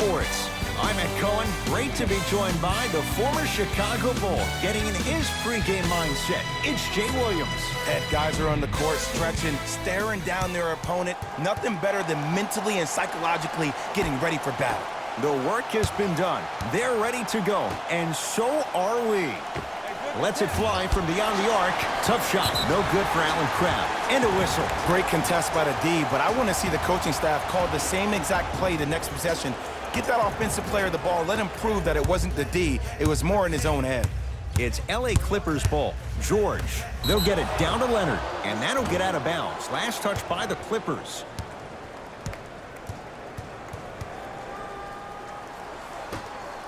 Sports. I'm Ed Cohen. Great to be joined by the former Chicago Bull, getting in his pregame mindset. It's Jay Williams. Ed, guys are on the court stretching, staring down their opponent. Nothing better than mentally and psychologically getting ready for battle. The work has been done. They're ready to go, and so are we. Lets it fly from beyond the arc. Tough shot. No good for Allen Crabbe. And a whistle. Great contest by the D, but I want to see the coaching staff call the same exact play the next possession. Get that offensive player the ball. Let him prove that it wasn't the D. It was more in his own head. It's LA Clippers ball. George. They'll get it down to Leonard, and that'll get out of bounds. Last touch by the Clippers.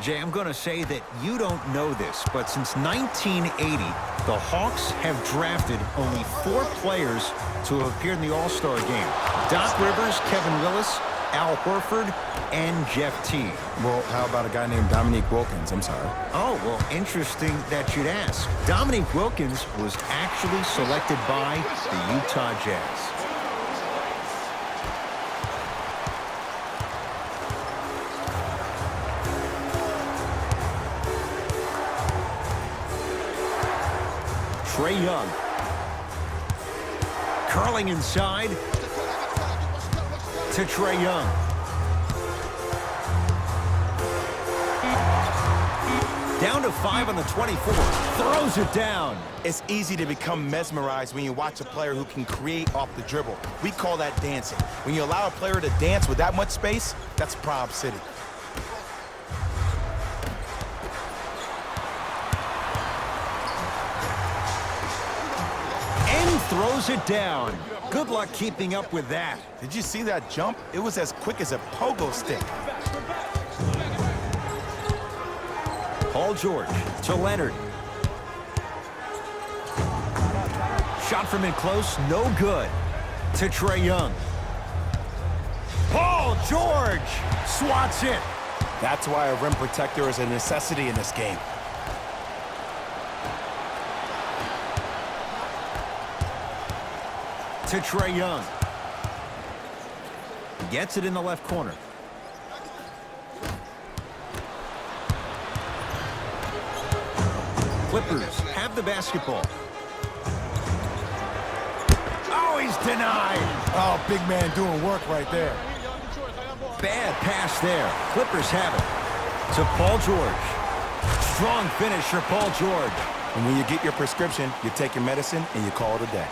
Jay, I'm going to say that you don't know this, but since 1980, the Hawks have drafted only 4 players to have appeared in the All-Star game. Doc Rivers, Kevin Willis, Al Horford, and Jeff Teague. Well, how about a guy named Dominique Wilkins? I'm sorry. Oh, well, interesting that you'd ask. Dominique Wilkins was actually selected by the Utah Jazz. Trae Young. Curling inside to Trae Young. Down to 5 on the 24. Throws it down. It's easy to become mesmerized when you watch a player who can create off the dribble. We call that dancing. When you allow a player to dance with that much space, that's Prob City. Throws it down. Good luck keeping up with that. Did you see that jump? It was as quick as a pogo stick. Paul George to Leonard. Shot from in close, no good. To Trae Young. Paul George swats it. That's why a rim protector is a necessity in this game. To Trae Young. Gets it in the left corner. Clippers have the basketball. Oh, he's denied. Oh, big man doing work right there. Bad pass there. Clippers have it. To Paul George. Strong finish for Paul George. And when you get your prescription, you take your medicine and you call it a day.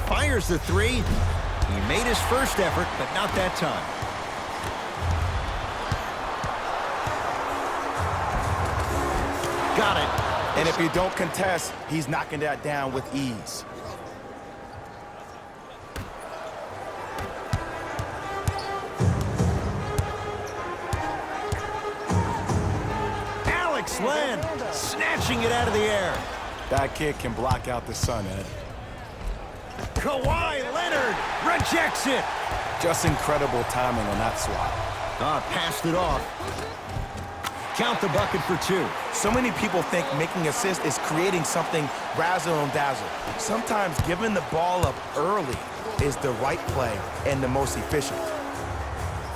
Fires the 3. He made his first effort, but not that time. Got it. And if you don't contest, he's knocking that down with ease. Alex Len snatching it out of the air. That kid can block out the sun, Ed. Kawhi Leonard rejects it. Just incredible timing on that swat. Passed it off. Count the bucket for 2. So many people think making assists is creating something razzle and dazzle. Sometimes giving the ball up early is the right play and the most efficient.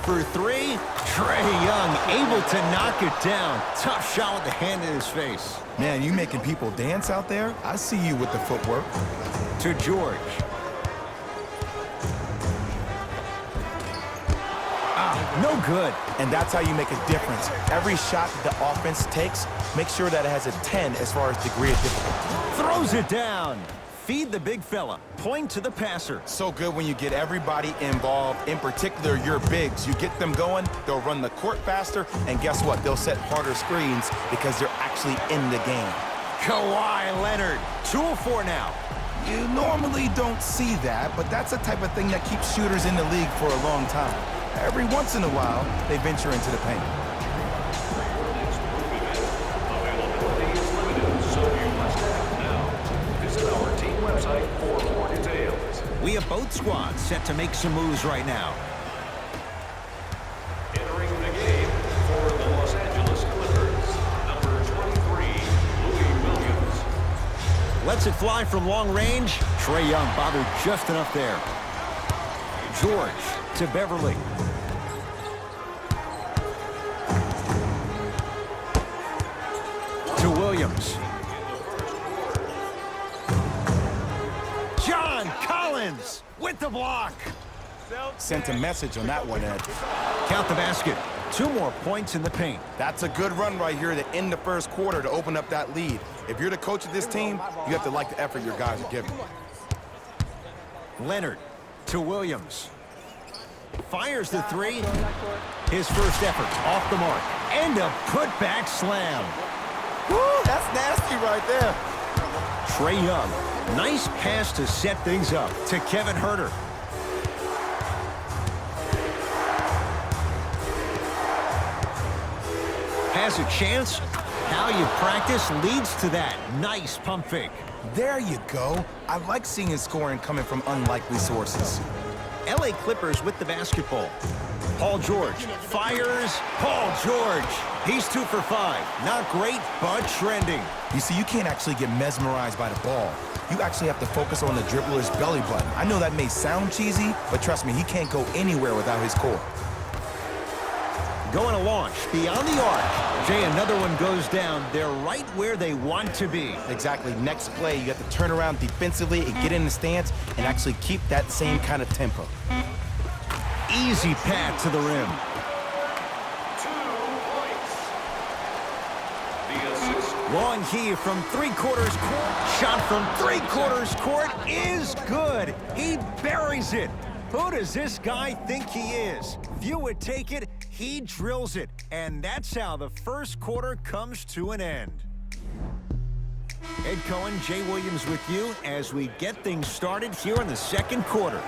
For 3, Trae Young able to knock it down. Tough shot with the hand in his face. Man, you making people dance out there? I see you with the footwork. To George. No good. And that's how you make a difference. Every shot that the offense takes, make sure that it has a 10 as far as degree of difficulty. Throws it down. Feed the big fella. Point to the passer. So good when you get everybody involved, in particular your bigs. You get them going, they'll run the court faster, and guess what? They'll set harder screens because they're actually in the game. Kawhi Leonard. 2 of 4 now. You normally don't see that, but that's the type of thing that keeps shooters in the league for a long time. Every once in a while, they venture into the paint. Availability is limited, so you must act now. Visit our team website for more details. We have both squads set to make some moves right now. Entering the game for the Los Angeles Clippers, number 23, Louis Williams. Lets it fly from long range. Trae Young bothered just enough there. George to Beverly. To Williams. John Collins with the block. Sent a message on that one, Ed. Count the basket. 2 more points in the paint. That's a good run right here to end the first quarter to open up that lead. If you're the coach of this team, you have to like the effort your guys are giving. Leonard to Williams. Fires the 3. His first effort off the mark. And a putback slam. Woo, that's nasty right there. Trae Young. Nice pass to set things up to Kevin Huerter. Has a chance. How you practice leads to that. Nice pump fake. There you go. I like seeing his scoring coming from unlikely sources. LA Clippers with the basketball. Paul George fires. Paul George. He's 2 for 5. Not great, but trending. You see, you can't actually get mesmerized by the ball. You actually have to focus on the dribbler's belly button. I know that may sound cheesy, but trust me, he can't go anywhere without his core. Going to launch beyond the arc. Jay, another one goes down. They're right where they want to be. Exactly. Next play, you have to turn around defensively and get in the stance and actually keep that same kind of tempo. Easy path to the rim. 2 points. The assist. Long heave from 3/4 court. Shot from 3/4 court is good. He buries it. Who does this guy think he is? Few would take it. He drills it. And that's how the first quarter comes to an end. Ed Cohen, Jay Williams with you as we get things started here in the second quarter.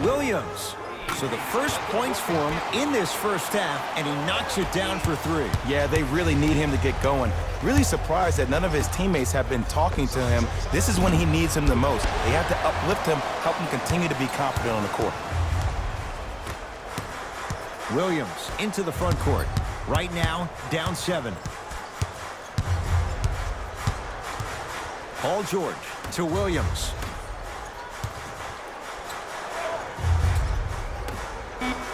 Williams. So the first points for him in this first half, and he knocks it down for 3. Yeah, they really need him to get going. Really surprised that none of his teammates have been talking to him. This is when he needs him the most. They have to uplift him, help him continue to be confident on the court. Williams into the front court. Right now, down 7. Paul George to Williams.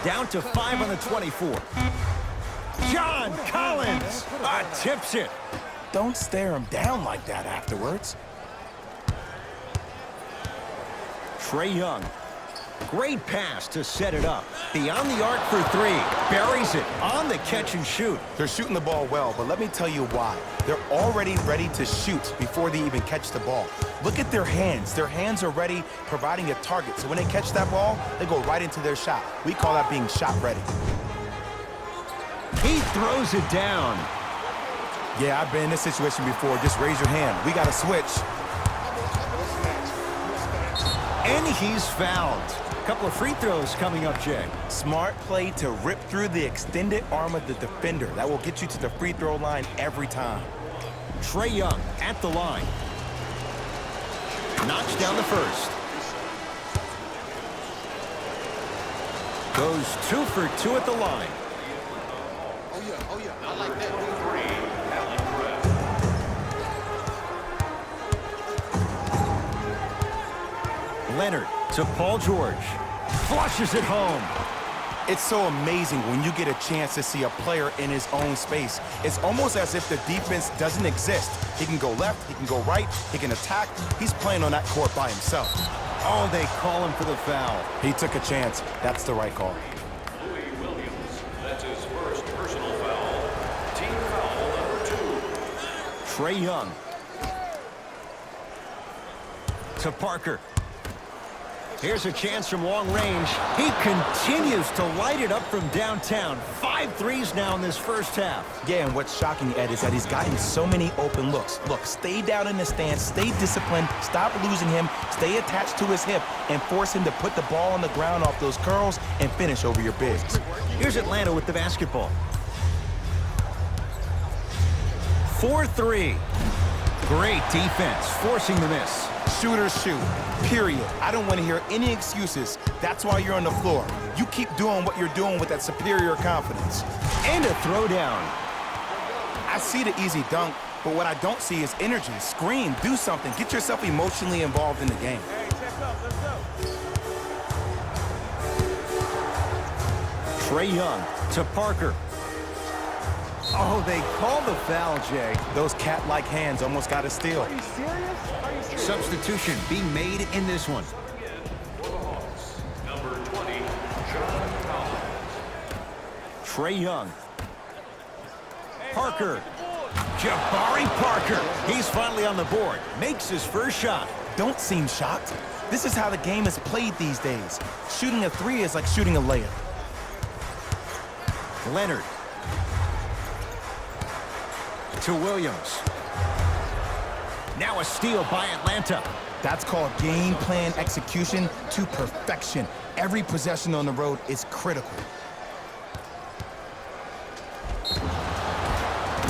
Down to 5 on the 24. John Collins tips it. Don't stare him down like that afterwards. Trae Young. Great pass to set it up. Beyond the arc for 3. Buries it on the catch and shoot. They're shooting the ball well, but let me tell you why. They're already ready to shoot before they even catch the ball. Look at their hands. Their hands are ready, providing a target. So when they catch that ball, they go right into their shot. We call that being shot ready. He throws it down. Yeah, I've been in this situation before. Just raise your hand. We got to switch. And he's fouled. A couple of free throws coming up, Jay. Smart play to rip through the extended arm of the defender. That will get you to the free throw line every time. Trae Young at the line. Knocks down the first. Goes 2 for 2 at the line. Oh, yeah. I like that. 3, Allen Crabbe. Leonard to Paul George. Flushes it home. It's so amazing when you get a chance to see a player in his own space. It's almost as if the defense doesn't exist. He can go left, he can go right, he can attack. He's playing on that court by himself. Oh, they call him for the foul. He took a chance. That's the right call. Louis Williams. That's his first personal foul. Team foul number 2. Trae Young. To Parker. Here's a chance from long range. He continues to light it up from downtown. 5 threes now in this first half. Yeah, and what's shocking, Ed, is that he's gotten so many open looks. Look, stay down in the stance, stay disciplined, stop losing him, stay attached to his hip, and force him to put the ball on the ground off those curls and finish over your bigs. Here's Atlanta with the basketball. 4-3. Great defense, forcing the miss. Shooters shoot, period. I don't want to hear any excuses. That's why you're on the floor. You keep doing what you're doing with that superior confidence. And a throwdown. I see the easy dunk, But what I don't see is energy. Scream, do something. Get yourself emotionally involved in the game. Hey, check up, let's go. Trae Young to Parker. Oh, they call the foul, Jay. Those cat-like hands almost got a steal. Are you serious? Are you serious? Substitution being made in this one. Again, for the Hawks, number 20, John Collins. Trae Young. Parker. Jabari Parker. He's finally on the board. Makes his first shot. Don't seem shocked. This is how the game is played these days. Shooting a three is like shooting a layup. Leonard. To Williams. Now a steal by Atlanta. That's called game plan execution to perfection. Every possession on the road is critical.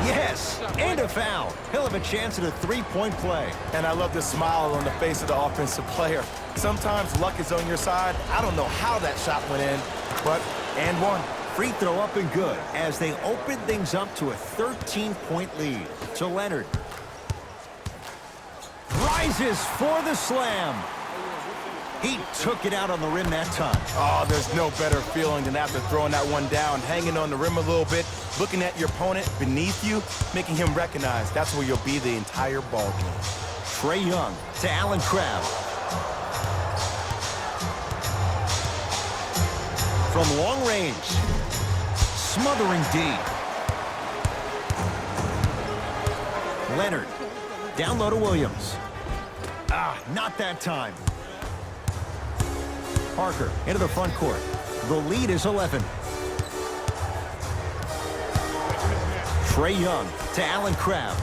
Yes, and a foul. He'll have a chance at a three-point play. And I love the smile on the face of the offensive player. Sometimes luck is on your side. I don't know how that shot went in, but and one. Free throw up and good as they open things up to a 13-point lead. To Leonard. Rises for the slam. He took it out on the rim that time. Oh, there's no better feeling than after throwing that one down, hanging on the rim a little bit, looking at your opponent beneath you, making him recognize that's where you'll be the entire ball game. Trae Young to Allen Crabbe. From long range. Smothering D. Leonard. Down low to Williams. Not that time. Parker into the front court. The lead is 11. Trae Young to Allen Crabbe.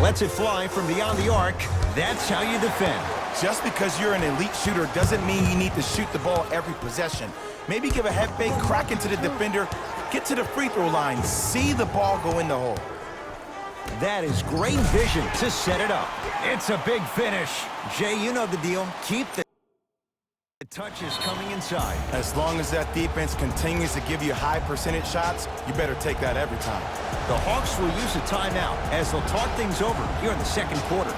Lets it fly from beyond the arc. That's how you defend. Just because you're an elite shooter doesn't mean you need to shoot the ball every possession. Maybe give a head fake, crack into the defender, get to the free throw line, see the ball go in the hole. That is great vision to set it up. It's a big finish. Jay, you know the deal. Keep the touches coming inside. As long as that defense continues to give you high percentage shots, you better take that every time. The Hawks will use a timeout as they'll talk things over here in the second quarter.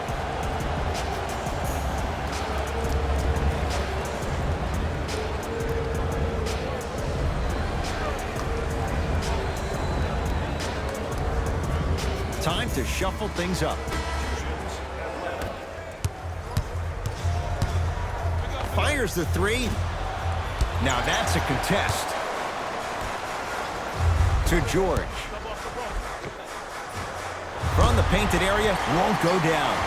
Time to shuffle things up. Fires the three. Now that's a contest. To George. From the painted area, won't go down.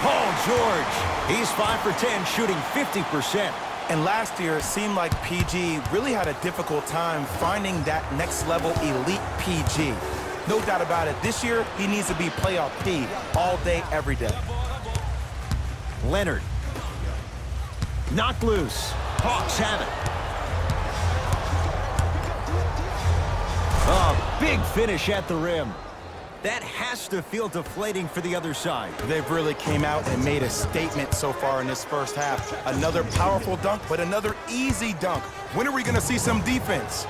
Paul George. He's 5 for 10, shooting 50%. And last year, it seemed like PG really had a difficult time finding that next level elite PG. No doubt about it. This year, he needs to be playoff P all day, every day. Leonard. Knocked loose. Hawks have it. A big finish at the rim. That has to feel deflating for the other side. They've really came out and made a statement so far in this first half. Another powerful dunk, but another easy dunk. When are we going to see some defense?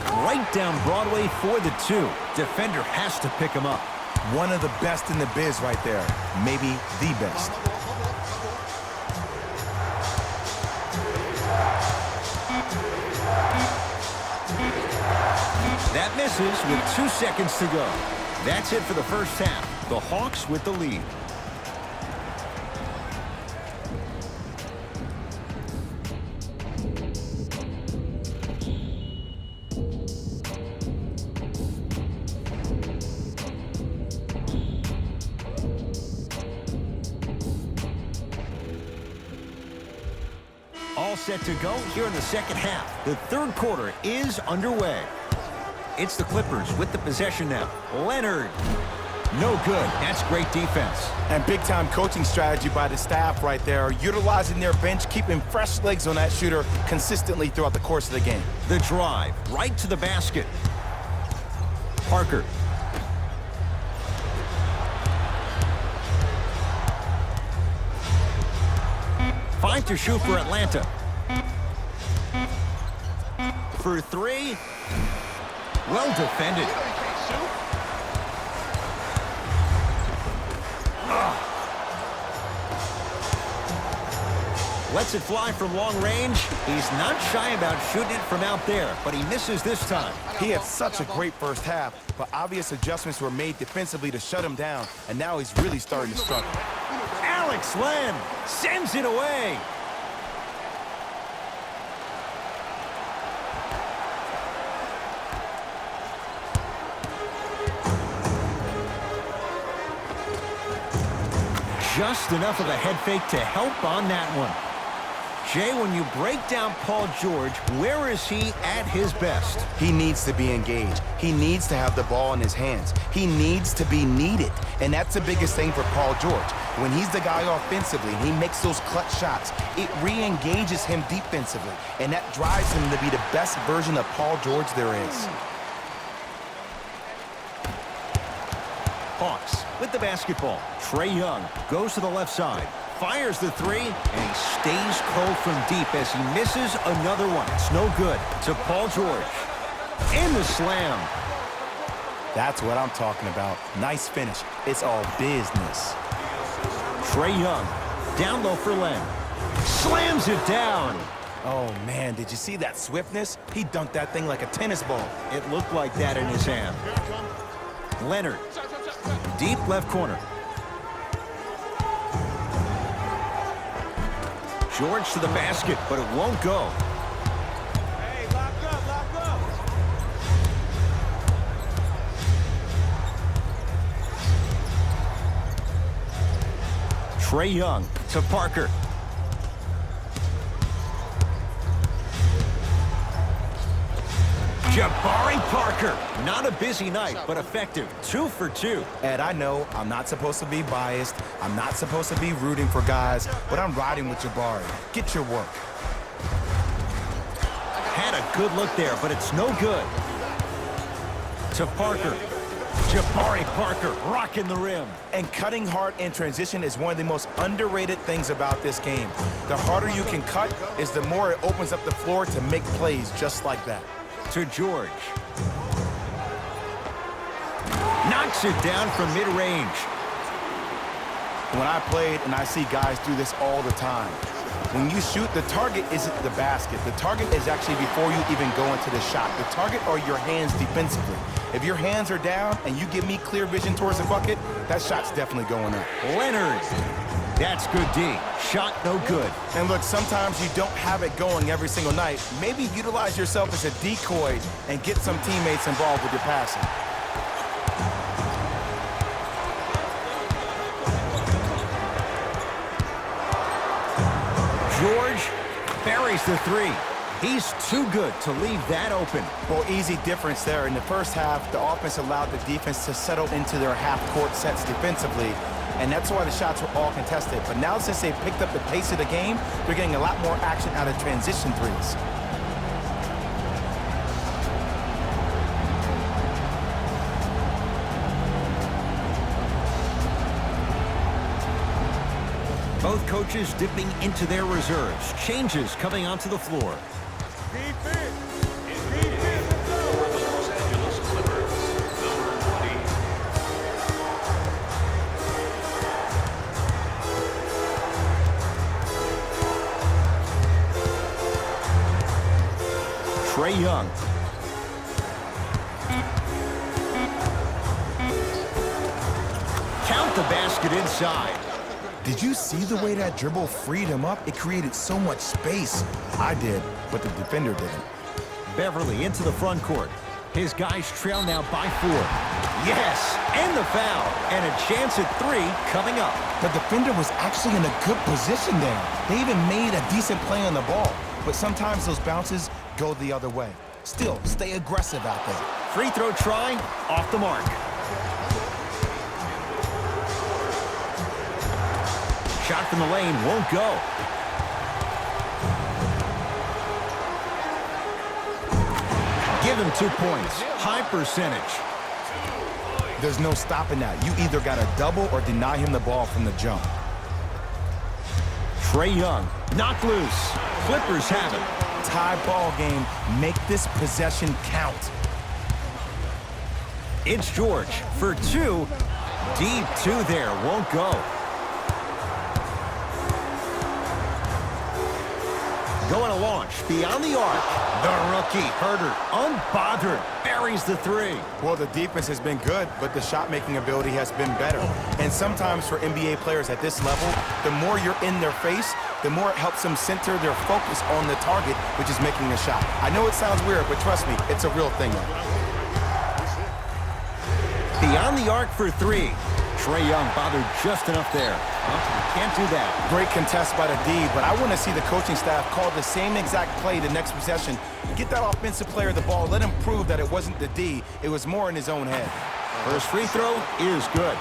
Right down Broadway for the two. Defender has to pick him up. One of the best in the biz right there. Maybe the best. That misses with 2 seconds to go. That's it for the first half. The Hawks with the lead. All set to go here in the second half. The third quarter is underway. It's the Clippers with the possession now. Leonard. No good. That's great defense. And big-time coaching strategy by the staff right there, utilizing their bench, keeping fresh legs on that shooter consistently throughout the course of the game. The drive right to the basket. Parker. Five to shoot for Atlanta. For three, Well defended. Lets it fly from long range. He's not shy about shooting it from out there, but he misses this time. He had such a great first half, but obvious adjustments were made defensively to shut him down, and now he's really starting to struggle. Alex Len sends it away. Just enough of a head fake to help on that one. Jay, when you break down Paul George, where is he at his best? He needs to be engaged. He needs to have the ball in his hands. He needs to be needed. And that's the biggest thing for Paul George. When he's the guy offensively and he makes those clutch shots, it re-engages him defensively. And that drives him to be the best version of Paul George there is. Hawks with the basketball. Trae Young goes to the left side. Fires the three, and he stays cold from deep as he misses another one. It's no good. To Paul George. And the slam. That's what I'm talking about. Nice finish. It's all business. Trae Young down low for Len. Slams it down. Oh, man, did you see that swiftness? He dunked that thing like a tennis ball. It looked like that in his hand. Leonard. Deep left corner. George to the basket, but it won't go. Hey, lock up, lock up. Trae Young to Parker. Jabari Parker. Not a busy night, but effective. 2 for 2. Ed, I know I'm not supposed to be biased. I'm not supposed to be rooting for guys, but I'm riding with Jabari. Get your work. Had a good look there, but it's no good. To Parker. Jabari Parker rocking the rim. And cutting hard in transition is one of the most underrated things about this game. The harder you can cut is the more it opens up the floor to make plays just like that. To George. Knocks it down from mid-range. When I played, and I see guys do this all the time, when you shoot, the target isn't the basket. The target is actually before you even go into the shot. The target are your hands defensively. If your hands are down and you give me clear vision towards the bucket, that shot's definitely going up. Leonard. That's good D. Shot no good. And look, sometimes you don't have it going every single night. Maybe utilize yourself as a decoy and get some teammates involved with your passing. George buries the three. He's too good to leave that open. Well, easy difference there. In the first half, the offense allowed the defense to settle into their half-court sets defensively, and that's why the shots were all contested. But now, since they picked up the pace of the game, they're getting a lot more action out of transition threes. Both coaches dipping into their reserves. Changes coming onto the floor. Defense. For the Los Angeles Clippers, number 20. Trae Young. Count the basket inside. Did you see the way that dribble freed him up? It created so much space. I did, but the defender didn't. Beverly into the front court. His guys trail now by 4. Yes, and the foul. And a chance at 3 coming up. The defender was actually in a good position there. They even made a decent play on the ball. But sometimes those bounces go the other way. Still, stay aggressive out there. Free throw try, off the mark. Shot from the lane won't go. Give him 2 points. High percentage. There's no stopping that. You either got to double or deny him the ball from the jump. Trae Young, knocked loose. Clippers have it. Tie ball game. Make this possession count. It's George for two. Deep two there, won't go. Going to launch beyond the arc. The rookie, Herder, unbothered, buries the three. Well, the defense has been good, but the shot-making ability has been better. And sometimes for NBA players at this level, the more you're in their face, the more it helps them center their focus on the target, which is making a shot. I know it sounds weird, but trust me, it's a real thing. Beyond the arc for three. Trae Young bothered just enough there. Can't do that. Great contest by the D, but I want to see the coaching staff call the same exact play the next possession. Get that offensive player the ball. Let him prove that it wasn't the D. It was more in his own head. First free throw is good.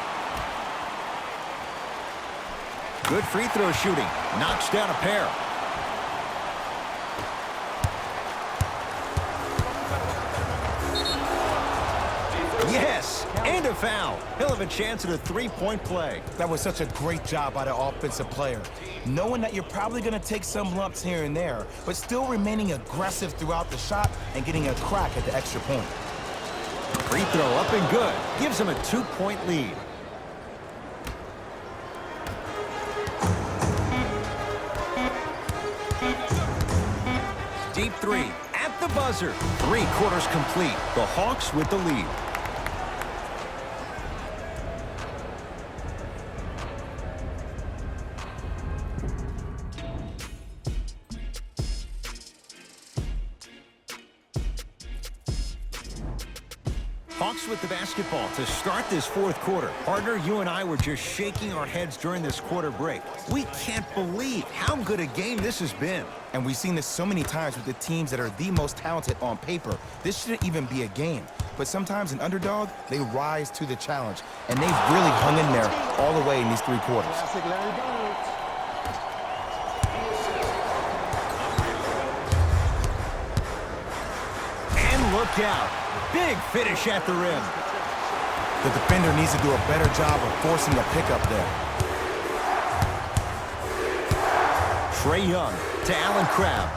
Good free throw shooting. Knocks down a pair. Yes, and a foul. He'll have a chance at a three-point play. That was such a great job by the offensive player. Knowing that you're probably going to take some lumps here and there, but still remaining aggressive throughout the shot and getting a crack at the extra point. Free throw up and good. Gives him a two-point lead. Deep three at the buzzer. 3 quarters complete. The Hawks with the lead. Hawks with the basketball to start this fourth quarter. Partner, you and I were just shaking our heads during this quarter break. We can't believe how good a game this has been. And we've seen this so many times with the teams that are the most talented on paper. This shouldn't even be a game. But sometimes an underdog, they rise to the challenge. And they've really hung in there all the way in these 3 quarters. And look out. Big finish at the rim. The defender needs to do a better job of forcing a pickup there. Trae Young to Allen Crabbe.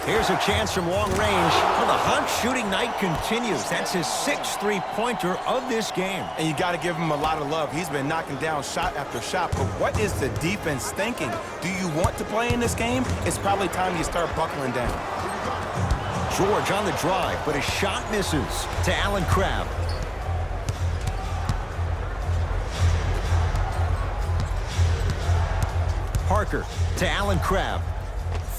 Here's a chance from long range. Well, the hot shooting night continues. That's his 6th three-pointer of this game. And you got to give him a lot of love. He's been knocking down shot after shot. But what is the defense thinking? Do you want to play in this game? It's probably time you start buckling down. George on the drive, but his shot misses to Allen Crabbe. Parker to Allen Crabbe.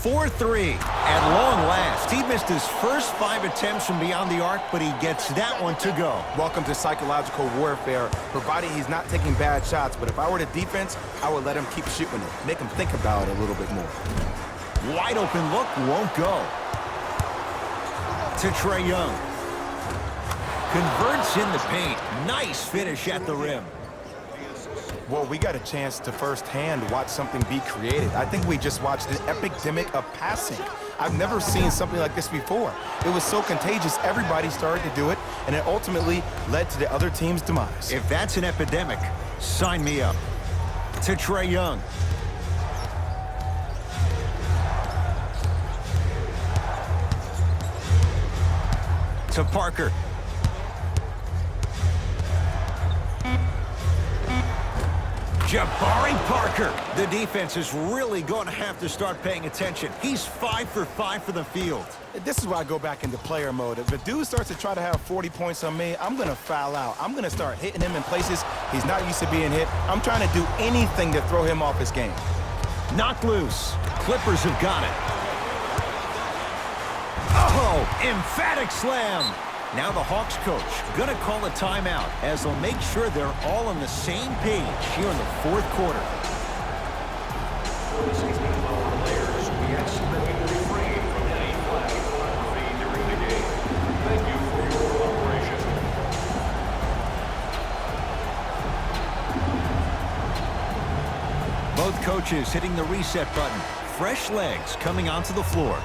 4-3 at long last. He missed his first 5 attempts from beyond the arc, but he gets that one to go. Welcome to psychological warfare, provided he's not taking bad shots. But if I were the defense, I would let him keep shooting it. Make him think about it a little bit more. Wide open look, won't go. To Trae Young. Converts in the paint. Nice finish at the rim. Well, we got a chance to firsthand watch something be created. I think we just watched an epidemic of passing. I've never seen something like this before. It was so contagious, everybody started to do it, and it ultimately led to the other team's demise. If that's an epidemic, sign me up. To Trae Young. To Parker. Jabari Parker. The defense is really going to have to start paying attention. He's 5 for 5 for the field. This is why I go back into player mode. If a dude starts to try to have 40 points on me, I'm going to foul out. I'm going to start hitting him in places he's not used to being hit. I'm trying to do anything to throw him off his game. Knocked loose. Clippers have got it. Oh, emphatic slam. Now the Hawks coach going to call a timeout as they'll make sure they're all on the same page here in the fourth quarter. For the safety of our players, we ask that you refrain from any flash photography during the game. Thank you for your cooperation. Both coaches hitting the reset button. Fresh legs coming onto the floor.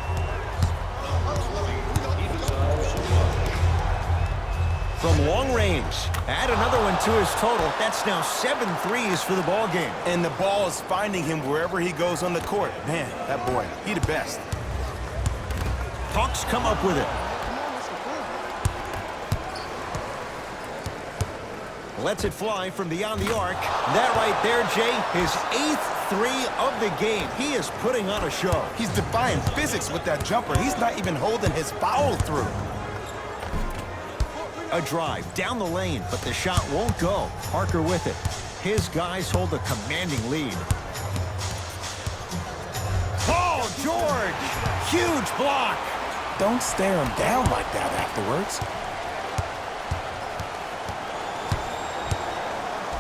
From long range, add another one to his total. That's now 7 threes for the ball game. And the ball is finding him wherever he goes on the court. Man, that boy, he the best. Hawks come up with it. Lets it fly from beyond the arc. That right there, Jay, his 8th three of the game. He is putting on a show. He's defying physics with that jumper. He's not even holding his foul through. A drive down the lane, but the shot won't go. Parker with it. His guys hold a commanding lead. Paul George! Huge block! Don't stare him down like that afterwards.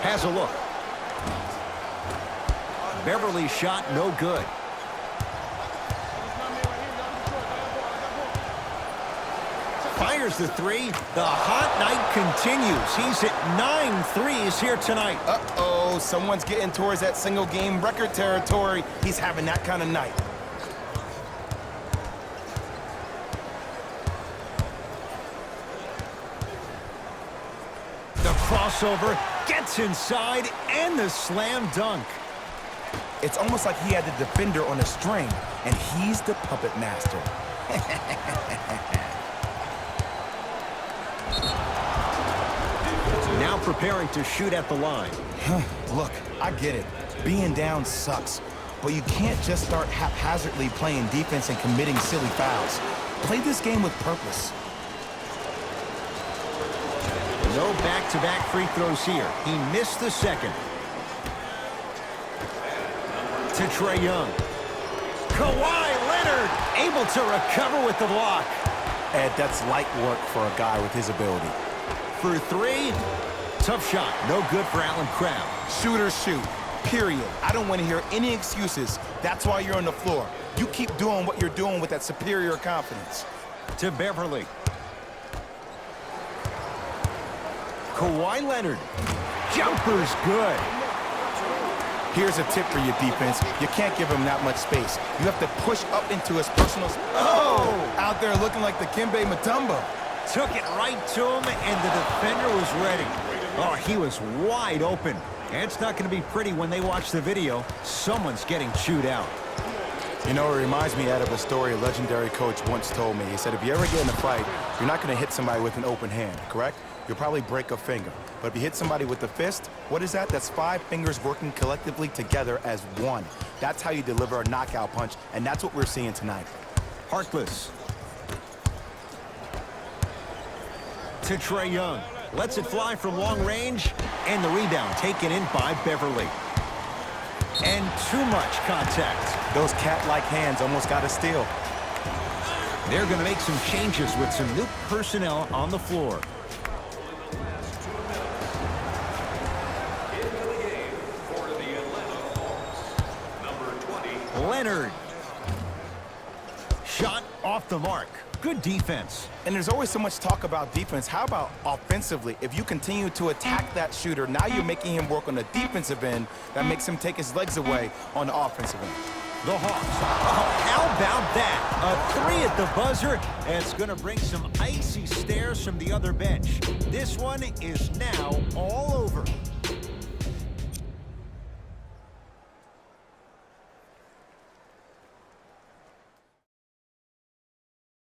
Has a look. Beverly's shot no good. Fires the three. The hot night continues. He's at 9 threes here tonight. Uh-oh, someone's getting towards that single-game record territory. He's having that kind of night. The crossover gets inside, and the slam dunk. It's almost like he had the defender on a string, and he's the puppet master. Now preparing to shoot at the line. Look, I get it. Being down sucks. But you can't just start haphazardly playing defense and committing silly fouls. Play this game with purpose. No back-to-back free throws here. He missed the second. To Trae Young. Kawhi Leonard able to recover with the block. Ed, that's light work for a guy with his ability. For three, tough shot. No good for Allen Crabbe. Shooters shoot, period. I don't want to hear any excuses. That's why you're on the floor. You keep doing what you're doing with that superior confidence. To Beverly. Kawhi Leonard. Jumper's good. Here's a tip for your defense. You can't give him that much space. You have to push up into his personal space. Oh! Out there looking like the Kimbe Mutombo. Took it right to him, and the defender was ready. Oh, he was wide open. And it's not going to be pretty when they watch the video. Someone's getting chewed out. You know, it reminds me, Ed, of a story a legendary coach once told me. He said, if you ever get in a fight, you're not going to hit somebody with an open hand, correct? You'll probably break a finger. But if you hit somebody with the fist, what is that? That's 5 fingers working collectively together as one. That's how you deliver a knockout punch, and that's what we're seeing tonight. Harkless. To Trae Young. Lets it fly from long range, and the rebound taken in by Beverly. And too much contact. Those cat-like hands almost got a steal. They're going to make some changes with some new personnel on the floor. Leonard. Shot off the mark. Good defense. And there's always so much talk about defense. How about offensively? If you continue to attack that shooter, now you're making him work on the defensive end. That makes him take his legs away on the offensive end. The Hawks. Oh, how about that? A three at the buzzer. And it's going to bring some icy stares from the other bench. This one is now